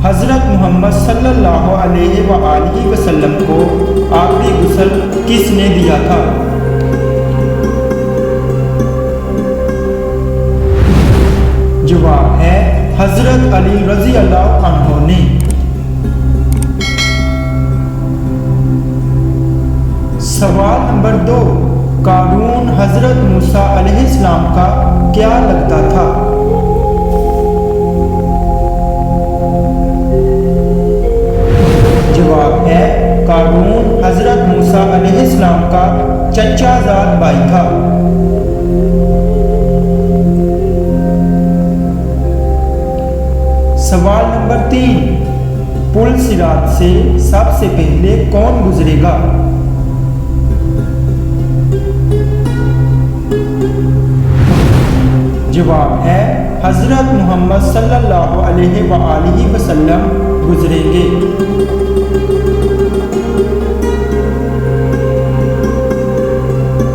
हज़रत मोहम्मद सल्लल्लाहु अलैहि वसल्लम को आखिरी गुस्ल किसने दिया था? जवाब है हज़रत अली रज़ी अल्लाह अन्हु ने। सवाल नंबर 2, कारून हज़रत मूसा अलैहिस्सलाम का क्या लगता था? जवाब है कारून हज़रत मूसा अलैहिस्सलाम का चचाजाद भाई था। सवाल नंबर 3, पुल सिरात से सबसे पहले कौन गुजरेगा? जवाब है हज़रत मोहम्मद सल्लल्लाहु अलैहि वसल्लम गुजरेंगे।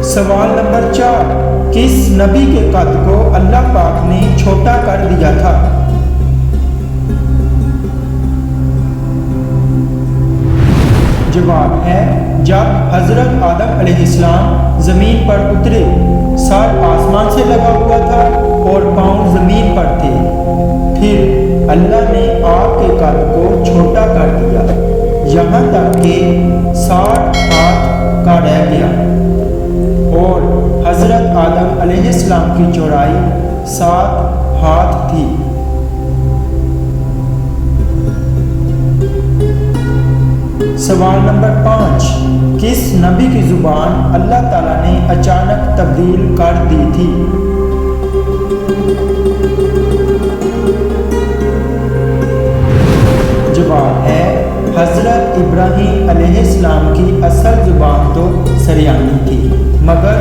सवाल नंबर 4, किस नबी के कद को अल्लाह पाक ने छोटा कर दिया था? जवाब है जब हज़रत आदम अलैहिस्सलाम ज़मीन पर उतरे, सर आसमान से लगा हुआ था और पाँव ज़मीन पर थे। फिर अल्लाह ने आपके कद को छोटा कर दिया, यहाँ तक कि 60 हाथ का रह गया और हज़रत आदम अलैहिस्सलाम की चौड़ाई 7 हाथ थी। सवाल नंबर 5, किस नबी की ज़ुबान अल्लाह ताला ने अचानक तब्दील कर दी थी? जवाब है हज़रत इब्राहीम अलैहिस्सलाम की असल ज़ुबान तो सरयानी थी, मगर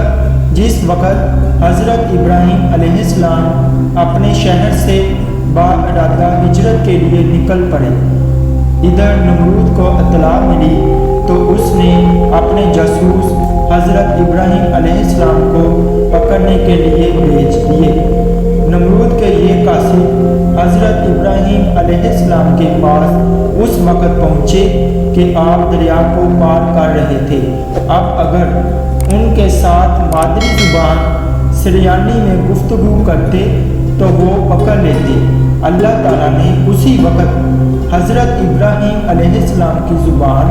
जिस वक़्त हज़रत इब्राहीम अलैहिस्सलाम अपने शहर से बाइरादा हिजरत के लिए निकल पड़े, इधर नमरूद को इत्तला मिली तो उसने अपने जासूस हज़रत इब्राहीम अलैहिस्सलाम को पकड़ने के लिए भेज दिए। नमरूद के ये कासिद हज़रत इब्राहीम अलैहिस्सलाम के पास उस वक़्त पहुँचे कि आप दरिया को पार कर रहे थे। अब अगर उनके साथ मादरी ज़ुबान सरयानी में गुफ्तगू करते तो वो पकड़ लेते। अल्लाह ताला ने उसी वक़्त हज़रत इब्राहीम अलैहिस्सलाम की ज़ुबान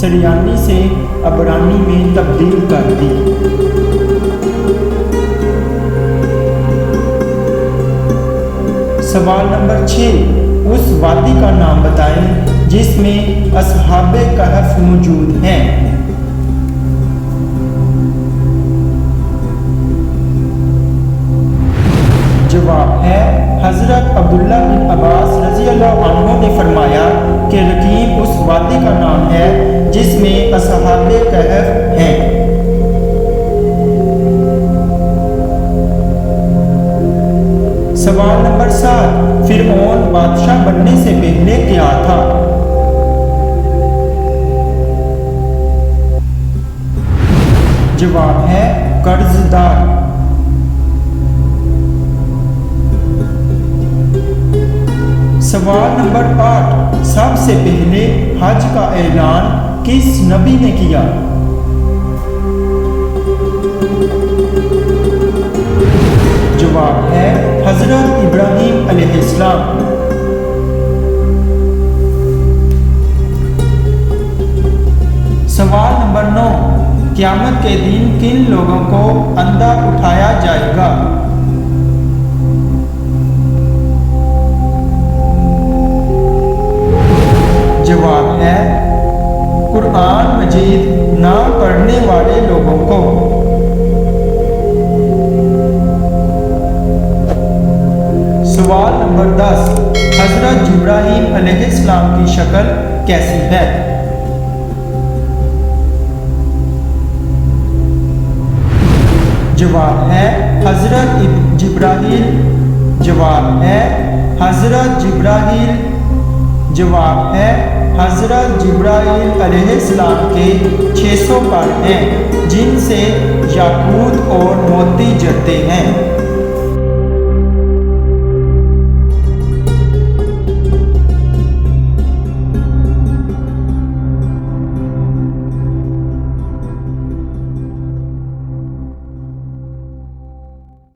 सरयानी से अबरानी में तब्दील कर दी। सवाल नंबर 6, उस वादी का नाम बताएं जिसमें अस्हाबे कहफ मौजूद हैं। जवाब है हज़रत अब्दुल्ला बिन अब्बास रज़ी अल्लाह अन्हु ने फरमाया कि रकीम उस वादी का नाम है जिसमें अस्हाबे कहफ हैं। सवाल नंबर 7, फिरऔन बादशाह बनने से पहले क्या था? जवाब है कर्जदार। सवाल नंबर 8, सबसे पहले हज का ऐलान किस नबी ने किया? जवाब है हज़रत इब्राहीम अलैहिस्सलाम। सवाल नंबर 9, क़यामत के दिन किन लोगों को अंधा उठाया जाएगा? जवाब है कुरान मजीद ना पढ़ने वाले लोगों को। सवाल नंबर 10, हज़रत जिब्राहीम अलैहिस्सलाम की शक्ल कैसी है? जवाब है हज़रत जिब्राहील। जवाब है हज़रत जिब्राहील। जवाब है हज़रत जिब्राईल अलैहिस्सलाम के 600 पर हैं जिनसे याकूत और मोती जड़ते हैं।